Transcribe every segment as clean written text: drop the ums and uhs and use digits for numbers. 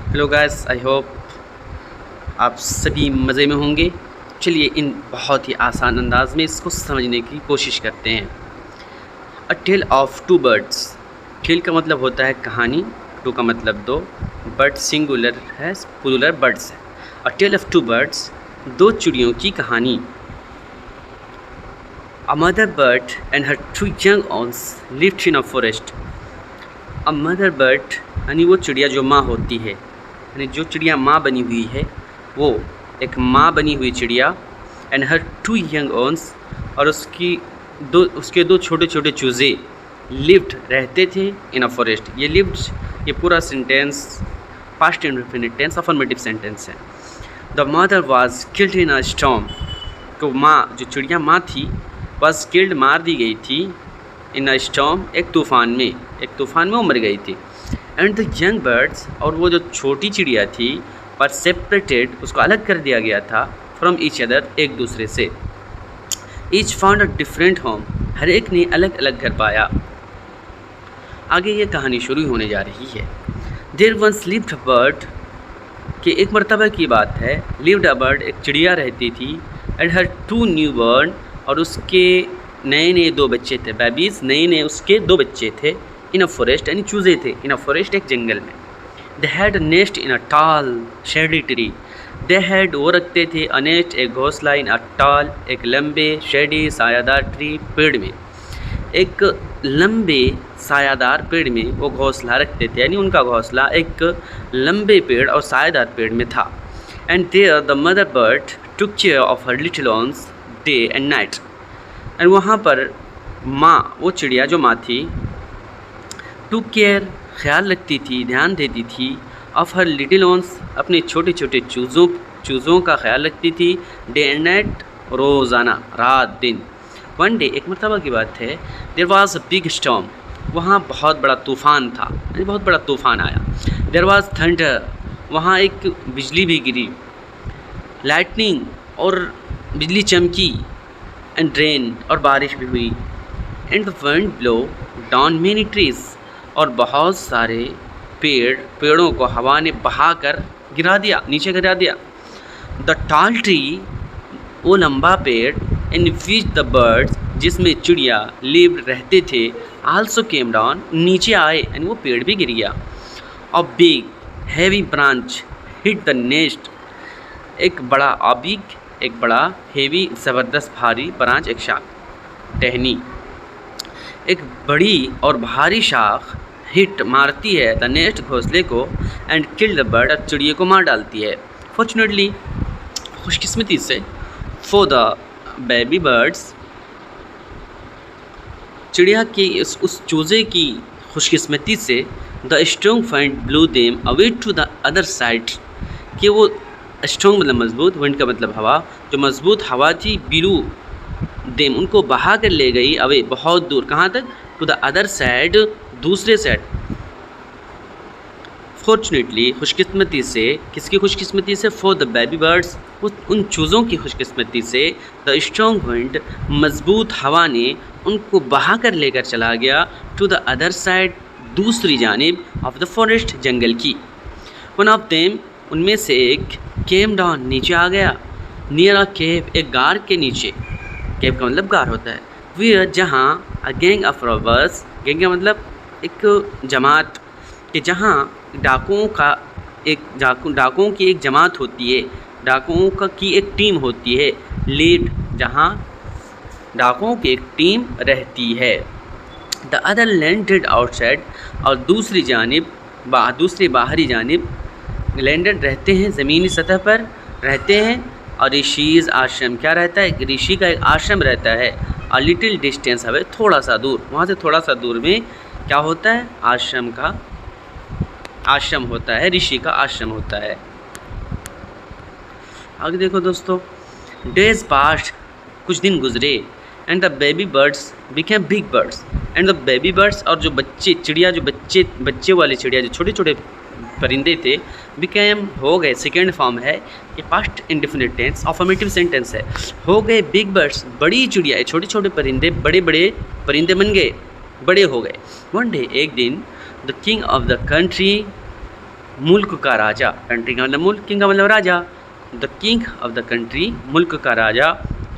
Hello guys, I hope आप सभी मज़े में होंगे। चलिए इन बहुत ही आसान अंदाज में इसको समझने की कोशिश करते हैं। A tale of two birds. Tale का मतलब होता है कहानी, टू का मतलब दो, बर्ड सिंगुलर है, प्लूरल बर्ड्स है। A tale of two birds, दो चिड़ियों की कहानी। A mother bird and her two young ones lived in a forest. A mother bird यानी वो चिड़िया जो माँ होती है, यानी जो चिड़िया माँ बनी हुई है वो एक माँ बनी हुई चिड़िया। एंड हर टू यंग ऑन्स, और उसके दो छोटे छोटे चूज़े लिव्ड रहते थे इन अ फॉरेस्ट। ये लिव्ड, ये पूरा sentence past indefinite tense affirmative sentence है। The mother was killed in a storm. तो माँ, जो चिड़िया माँ थी, वाज किल्ड, मार दी गई थी, इन अ स्टॉर्म, एक तूफ़ान में वो मर गई थी। एंड द यंग बर्ड्स, और वो जो छोटी चिड़िया थी, पर सेपरेटेड, उसको अलग कर दिया गया था, फ्रॉम ईच अदर, एक दूसरे से। Each found a different home, हर एक ने अलग अलग घर पाया। आगे ये कहानी शुरू होने जा रही है। There once lived a bird, कि एक मर्तबा की बात है, लिव्ड अ बर्ड, एक चिड़िया रहती थी, and her two new bird, और उसके नए नए दो बच्चे थे, बेबीज़, नए नए उसके दो बच्चे थे, इन अ फॉरेस्ट, यानी चूज़े थे, इन अ फॉरेस्ट, एक जंगल में। दे हैड नेस्ट इन अ टाल शेडी ट्री। दे हैड, वो रखते थे, अ नेस्ट, एक घोंसला, इन अ टाल, एक लंबे, शेडी, सायादार, ट्री, पेड़ में, एक लंबे सायादार पेड़ में वो घोंसला रखते थे, यानी उनका घोंसला एक लंबे पेड़ और सायादार पेड़ में था। And there the mother bird took care of her little ones day and night. And वहाँ पर माँ, वो चिड़िया जो माँ थी, टुक केयर, ख्याल रखती थी, ध्यान देती थी, ऑफ हर लिटिल ऑन्स, अपने छोटे छोटे चूज़ों का ख्याल रखती थी, डे एंड नाइट, रोज़ाना, रात दिन। वन डे, एक मरतबा की बात है, there was a big storm, वहाँ बहुत बड़ा तूफ़ान था, यानी बहुत बड़ा तूफ़ान आया। देयर वाज थंडर, वहाँ एक बिजली भी गिरी, लाइटनिंग, और बिजली चमकी, एंड रेन, और बारिश भी हुई। And the wind blow down many trees, और बहुत सारे पेड़ों को हवा ने बहाकर गिरा दिया, नीचे गिरा दिया। द टाल ट्री, वो लंबा पेड़, इन विच द बर्ड्स, जिसमें चिड़िया लिव रहते थे, आल्सो केम डाउन, नीचे आए, यानी वो पेड़ भी गिर गया। और big heavy branch hit the nest, एक बड़ा बिग, एक बड़ा हेवी, ज़बरदस्त भारी, ब्रांच, एक शाख, टहनी, एक बड़ी और भारी शाख हिट, मारती है, द नेस्ट, घोंसले को, एंड किल द बर्ड, चिड़िया को मार डालती है। फॉर्चुनेटली, खुशकिस्मती से, फॉर द बेबी बर्ड्स, चिड़िया की उस चूज़े की खुशकिस्मती से, the strong wind blew them away to the other side, कि वो स्ट्रॉन्ग मतलब मजबूत, विंड का मतलब हवा, जो मजबूत हवा थी, ब्लू देम, उनको बहा कर ले गई, अवे, बहुत दूर, कहाँ तक, टू द अदर साइड, दूसरे साइड। फॉर्चुनेटली, खुशकिस्मती से, किसकी खुशकिस्मती से, फॉर द बेबी बर्ड्स, उन चूज़ों की खुशकिस्मती से, द स्ट्रॉन्ग विंड, मजबूत हवा ने उनको बहा कर लेकर चला गया, टू द अदर साइड, दूसरी जानिब, ऑफ द फॉरेस्ट, जंगल की। वन ऑफ देम, उनमें से एक, केम डाउन, नीचे आ गया, नियर अ केव, एक गार के नीचे, केव का मतलब गार होता है, वियर, जहाँ, a gang of robbers, gang का मतलब एक जमात, कि जहाँ डाकुओं की एक जमात होती है, डाकुओं की एक टीम होती है, लीड, जहाँ डाकुओं की एक टीम रहती है। द अदर लैंडेड आउटसाइड, और दूसरी जानिब, दूसरी बाहरी जानिब, लैंडेड रहते हैं, ज़मीनी सतह पर रहते हैं, और ऋषिज़ आश्रम, क्या रहता है, ऋषि का एक आश्रम रहता है, अ लिटिल डिस्टेंस, हमें थोड़ा सा दूर, वहाँ से थोड़ा सा दूर में क्या होता है, आश्रम होता है, ऋषि का आश्रम होता है। आगे देखो दोस्तों, डेज पास्ट, कुछ दिन गुजरे, and the baby birds became big birds, and the baby birds, और जो चिड़िया, जो बच्चे वाली चिड़िया, जो छोटे छोटे परिंदे थे, बिकेम, हो गए, सेकेंड फॉर्म है, ये past indefinite tense affirmative sentence है, हो गए बिग बर्ड्स, बड़ी चिड़िया, छोटे छोटे परिंदे बड़े बड़े परिंदे बन गए, बड़े हो गए। वन डे, एक दिन, the king of the country मुल्क का राजा, कंट्री का मतलब मुल्क, किंग का मतलब राजा, the king of the country, मुल्क का राजा,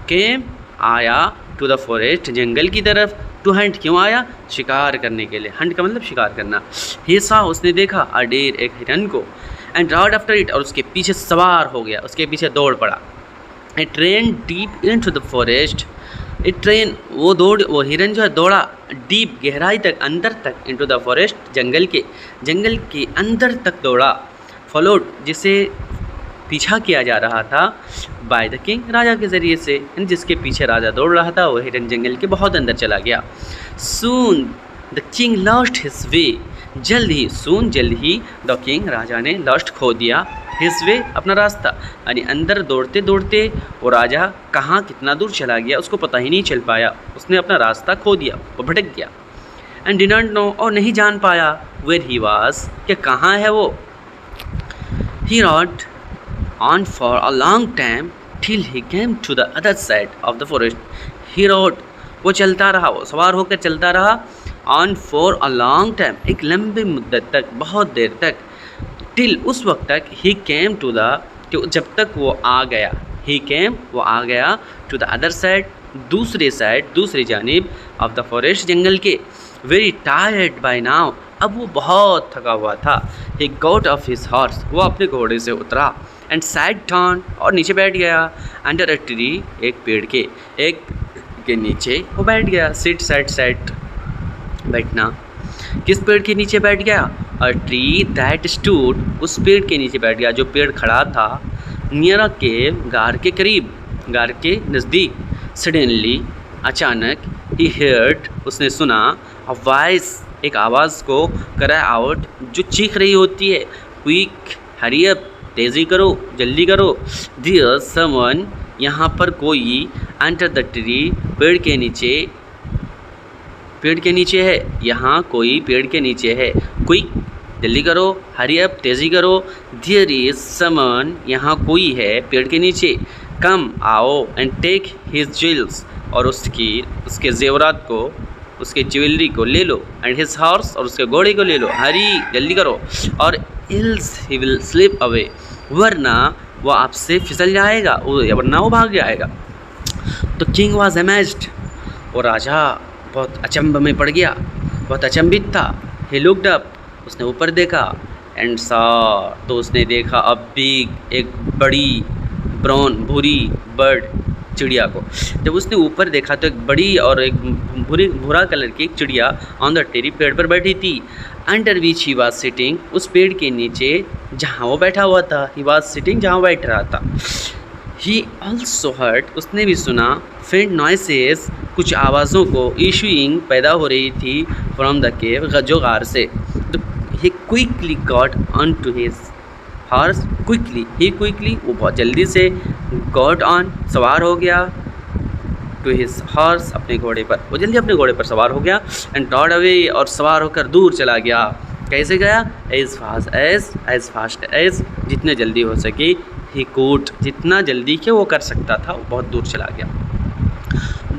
केम आया, टू द फॉरेस्ट, जंगल की तरफ, टू हंट, क्यों आया, शिकार करने के लिए, हंट का मतलब शिकार करना, ही सा, उसने देखा, अ डेर, एक हिरन को, एंड राइड आफ्टर इट, और उसके पीछे सवार हो गया, उसके पीछे दौड़ पड़ा, a train deep into the द फॉरेस्ट, ए ट्रेन, वो हिरन जो है दौड़ा डीप, गहराई तक, अंदर तक, इनटू द फॉरेस्ट, जंगल के अंदर तक दौड़ा, फॉलोड, जिसे पीछा किया जा रहा था, बाय द किंग, राजा के ज़रिए से, जिसके पीछे राजा दौड़ रहा था, वो हिरन जंगल के बहुत अंदर चला गया। Soon the king lost his way, जल्द ही द किंग, राजा ने लॉस्ट, खो दिया, हिज वे, अपना रास्ता, यानी अंदर दौड़ते दौड़ते वो राजा कहाँ कितना दूर चला गया उसको पता ही नहीं चल पाया, उसने अपना रास्ता खो दिया, वो भटक गया। एंड डिड नॉट नो, और नहीं जान पाया, वेयर ही वाज, कि कहाँ है वो। He rode on for a long time till he came to the other side of the forest. He rode, वो चलता रहा, वो सवार होकर चलता रहा, on for a long time, एक लंबी मुद्दत तक, बहुत देर तक, till, उस वक्त तक, he came to the, जब तक वो आ गया, he came, वो आ गया, to the other side, दूसरी जानिब, of the forest, जंगल के, very tired by now, अब वो बहुत थका हुआ था, he got off his horse, वो अपने घोड़े से उतरा, एंड sat down, और नीचे बैठ गया, अंडर अ ट्री, एक पेड़ के नीचे वो बैठ गया, सिट सेट, बैठना, किस पेड़ के नीचे बैठ गया, अ ट्री दैट स्टूड, उस पेड़ के नीचे बैठ गया जो पेड़ खड़ा था, नियर अ केव, गार के करीब, गार के नज़दीक, सडनली, अचानक, ही हर्ड, उसने सुना, अ वॉइस, एक आवाज़ को, करा आउट, जो चीख रही होती है, क्विक, हरी अप, तेज़ी करो, जल्दी करो, डियर समवन, यहाँ पर कोई, एंटर द ट्री, पेड़ के नीचे है, यहाँ कोई पेड़ के नीचे है, क्विक, जल्दी करो, हरी अप, तेज़ी करो, देयर इज समवन, यहाँ कोई है पेड़ के नीचे, कम, आओ, एंड टेक हिज ज्वेल्स, और उसके जेवरात को, उसके ज्वेलरी को ले लो, एंड हिज हॉर्स, और उसके घोड़े को ले लो, हरी, जल्दी करो, और ills he will slip away, वरना वो आपसे फिसल जाएगा, वरना वो भाग जाएगा। तो किंग वॉज अमेज्ड, वो राजा बहुत अचंभ में पड़ गया, बहुत अचंभित था, ही लुक्ड अप, उसने ऊपर देखा, एंड सा, तो उसने देखा, अब बिग, एक बड़ी, ब्राउन, भूरी बर्ड, चिड़िया को, जब उसने ऊपर देखा तो एक बड़ी और एक भूरा कलर की एक चिड़िया ऑन द ट्री, पेड़ पर बैठी थी, under which he was sitting, उस पेड़ के नीचे जहाँ वो बैठा हुआ था, ही वाज सिटिंग, जहाँ वो बैठ रहा था, ही ऑल्सो हर्ड, उसने भी सुना, फेंट नॉइसेस, कुछ आवाज़ों को, इशूइंग, पैदा हो रही थी, फ्रॉम द केव, जो गार से, तो he quickly got on to his horse, quickly, वो बहुत जल्दी से, गॉट ऑन, सवार हो गया, टू हिज हॉर्स, अपने घोड़े पर, वो जल्दी अपने घोड़े पर सवार हो गया, एंड रॉड अवे, और सवार होकर दूर चला गया, कैसे गया, एज फास्ट एज, जितने जल्दी हो सके, ही कूड, जितना जल्दी के वो कर सकता था, वो बहुत दूर चला गया।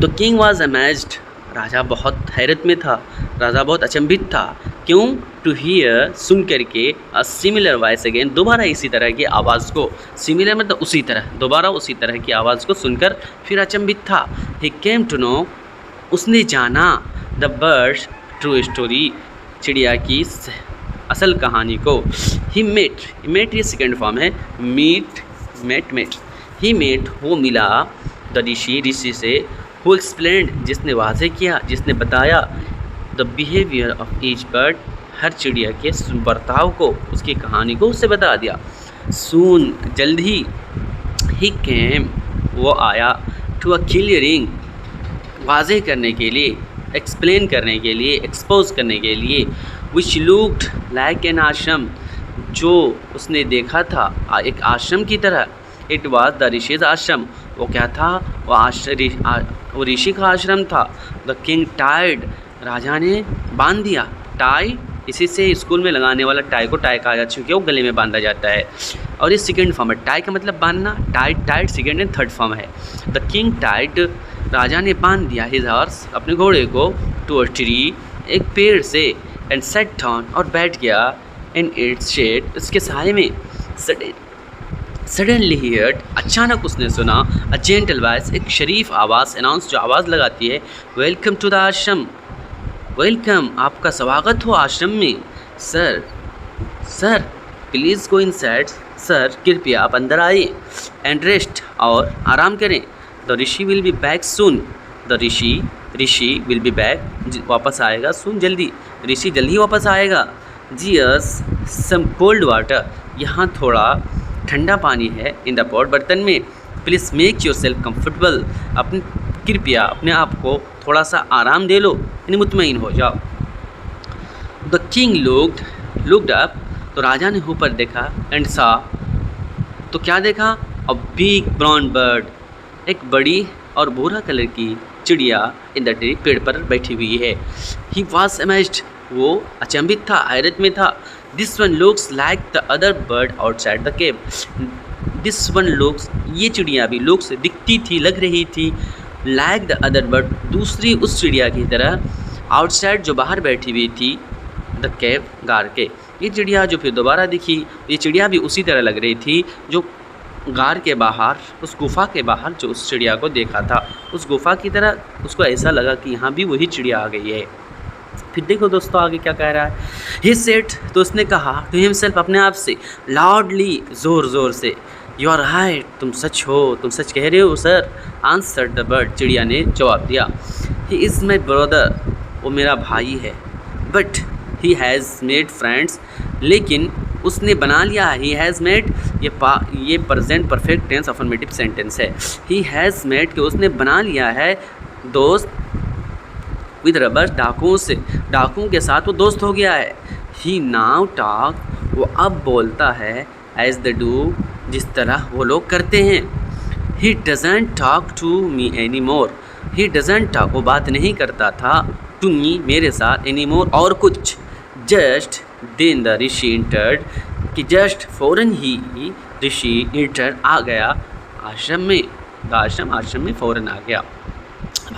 द किंग वॉज अमेज्ड, राजा बहुत हैरत में था, राजा बहुत अचंभित था, क्यों, टू हियर, सुन करके, अ सिमिलर वॉइस अगेन, दोबारा इसी तरह की आवाज़ को, सिमिलर मतलब उसी तरह, दोबारा उसी तरह की आवाज़ को सुनकर फिर अचंभित था, ही केम टू नो, उसने जाना, द बर्ड्स ट्रू स्टोरी, चिड़िया की असल कहानी को, ही मेट ये सेकेंड फॉर्म है, मेट, ही मेट, वो मिला, द ऋषि से, हु एक्सप्लेन्ड, जिसने वाज़े किया, जिसने बताया, the behaviour of each bird, हर चिड़िया के बर्ताव को, उसकी कहानी को उससे बता दिया, सून, जल्द ही केम, वो आया, टू अ क्लियरिंग, वाज़े करने के लिए, एक्सप्लेन करने के लिए, एक्सपोज करने के लिए, विच लुक्ड लाइक एन आश्रम, जो उसने देखा था एक आश्रम की तरह, इट वाज द ऋषिज आश्रम, वो क्या था, वो ऋषि का आश्रम था। द किंग टाइड, राजा ने बांध दिया, टाई इसी से स्कूल में लगाने वाला टाई को टाई कहा जाता है क्योंकि वो गले में बांधा जाता है, और ये सेकेंड फॉर्म है, टाई का मतलब बांधना, tied second and third form है। द किंग टाइड, राजा ने बांध दिया, हिज हॉर्स, अपने घोड़े को, टू अ ट्री, एक पेड़ से, एंड सेट डाउन, और बैठ गया, इन इट्स शेड, उसके साये में। सडनली ही हर्ड, अचानक उसने सुना, अ जेंटल वॉइस, एक शरीफ आवाज़, अनाउंस जो आवाज़ लगाती है, वेलकम टू द आश्रम, वेलकम, आपका स्वागत हो आश्रम में। Sir, sir please go inside, sir कृपया आप अंदर आइए, एंड रेस्ट, और आराम करें। The Rishi will be back soon, the Rishi will be back, वापस आएगा, सून जल्दी, ऋषि जल्दी वापस आएगा। जीयस सम कोल्ड वाटर, यहाँ थोड़ा ठंडा पानी है, इन द पॉट, बर्तन में। Please make your self comfortable, कृपया अपने आप को थोड़ा सा आराम दे लो, यानी मुतमईन हो जाओ। द किंग लुक्ड अप, तो राजा ने ऊपर देखा, एंड सा, तो क्या देखा, अ बिग ब्राउन बर्ड, एक बड़ी और भूरा कलर की चिड़िया इन द ट्री, पेड़ पर बैठी हुई है। ही वॉज अमेज्ड, वो अचंभित था, हैरत में था। This one looks like the other bird outside the cave, this one looks, ये चिड़िया भी लुक्स दिखती थी, लग रही थी, लाइक द अदर बर्ड, दूसरी उस चिड़िया की तरह, आउटसाइड जो बाहर बैठी हुई थी, द केव, गार के। ये चिड़िया जो फिर दोबारा दिखी, ये चिड़िया भी उसी तरह लग रही थी जो गार के बाहर, उस गुफा के बाहर जो उस चिड़िया को देखा था, उस गुफा की तरह उसको ऐसा लगा कि यहाँ भी वही चिड़िया आ गई है। फिर देखो दोस्तों आगे क्या कह रहा है। ही सेड, तो उसने कहा टू हिमसेल्फ, अपने आप से, लाउडली, ज़ोर ज़ोर से, यू आर राइट, तुम सच हो, तुम सच कह रहे हो सर। आंसर द बर्ड, चिड़िया ने जवाब दिया। ही इज़ माई ब्रदर, वो मेरा भाई है। But he has made friends, लेकिन उसने बना लिया, ही हैज़ मेड, ये present perfect tense affirmative sentence है। ही हैज़ मेड, कि उसने बना लिया है दोस्त, विद रबर, डाकुओं से, डाकुओं के साथ वो दोस्त हो गया है। ही नाउ टॉक, वो अब बोलता है, एज द डू, जिस तरह वो लोग करते हैं। He doesn't talk to me any more, he doesn't talk, वो बात नहीं करता था, टू मी, मेरे साथ, एनी मोर, और कुछ। Just then the rishi entered, कि जस्ट फौरन ही ऋषि इंटर, आ गया आश्रम में, आश्रम में फौरन आ गया।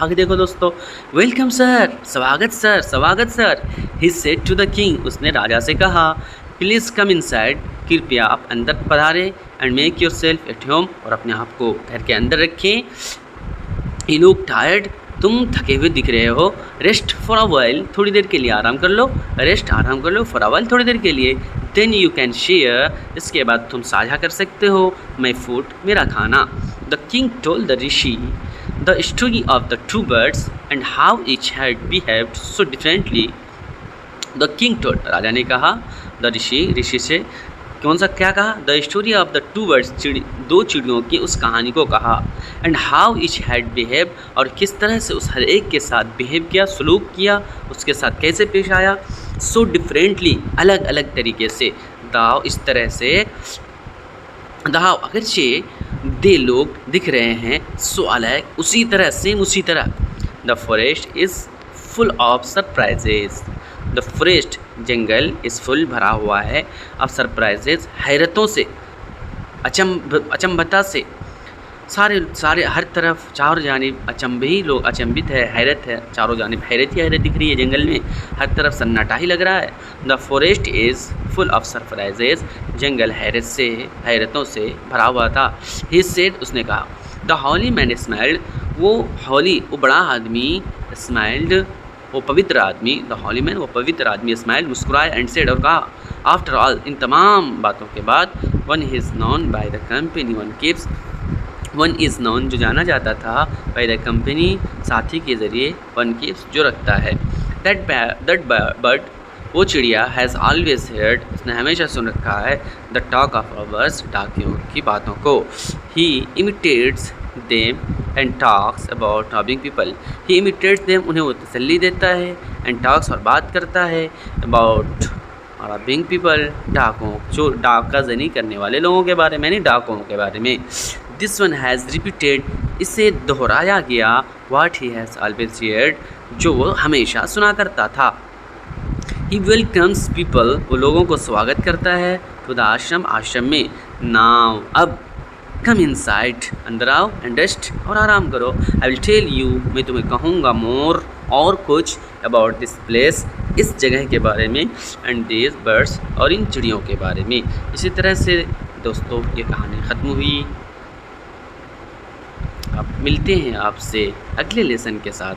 आगे देखो दोस्तों, वेलकम सर, स्वागत सर, स्वागत sir. He said to the king, उसने राजा से कहा, प्लीज़ कम इनसाइड, कृपया आप अंदर पधारें, and make yourself at home, और अपने आप को घर के अंदर रखें। ही लुक टायर्ड, तुम थके हुए दिख रहे हो। रेस्ट फॉर अ वाइल, थोड़ी देर के लिए आराम कर लो, रेस्ट, आराम कर लो, फॉर अ वाइल, थोड़ी देर के लिए। देन यू कैन शेयर, इसके बाद तुम साझा कर सकते हो, माई फूड, मेरा खाना। The king told the rishi the story of the two birds and how each had behaved so differently. The king told, राजा ने कहा, द ऋषि से कौन सा, क्या कहा, the story of the two birds, दो चिड़ियों की उस कहानी को कहा, and how each had behave, और किस तरह से उस हर एक के साथ बिहेव किया, सलूक किया, उसके साथ कैसे पेश आया, सो डिफरेंटली, अलग अलग तरीके से, दाव, इस तरह से, दाव, अगरचे दे लोग दिख रहे हैं, सो अलग, उसी तरह, सेम उसी तरह। The forest is full of surprises, the forest, jungle, is full, भरा हुआ है, अब सरप्राइजेज, हैरतों से, अचंभता से, सारे हर तरफ, चारों जानिब अचंभे ही लोग, अचंभित है, हैरत है, चारों जानिब हैरत ही हैरत दिख रही है जंगल में, हर तरफ सन्नाटा ही लग रहा है। The forest is full of surprises, जंगल हैरतों से भरा हुआ था। ही सेड, उसने कहा, द हॉली मैन स्माइल्ड, वो हॉली, वो बड़ा आदमी, स्माइल्ड, वो पवित्र आदमी, द हॉली मैन, वो पवित्र आदमी, स्माइल्ड, मुस्कुराए, एंड सेड, और कहा, आफ्टर ऑल, इन तमाम बातों के बाद, one is known by the company one keeps, one is non, जो जाना जाता था, बाय द कंपनी, साथी के ज़रिए, वन कीप्स, जो रखता है। दैट बर्ड, वो चिड़िया, हैज़ ऑलवेज हेयर्ड, उसने हमेशा सुन रखा है, द टॉक ऑफ रॉबर्स, डाकियों की बातों को। He imitates them and talks about robbing people, he imitates them, उन्हें वो तसल्ली देता है, एंड टॉक्स, और बात करता है, अबाउट रॉबिंग पीपल, डाकों, जो डाकाजनी करने वाले लोगों के बारे में, नहीं डाकों के बारे में। दिस वन हैज़ रिपीटेड, इसे दोहराया गया, वाट ही हैज़ ऑलवेज हियर्ड, जो वो हमेशा सुना करता था। ही वेलकम्स पीपल, वो लोगों को स्वागत करता है, टू द आश्रम, आश्रम में। नाउ, अब, कम इनसाइड, अंदर आओ, एंड रेस्ट, और आराम करो। आई विल टेल यू, मैं तुम्हें कहूँगा, मोर, और कुछ अबाउट दिस प्लेस, इस जगह के बारे में, एंड दिस बर्ड्स, और इन चिड़ियों के बारे में। इसी तरह से दोस्तों ये कहानी ख़त्म हुई। अब मिलते हैं आपसे अगले लेसन के साथ।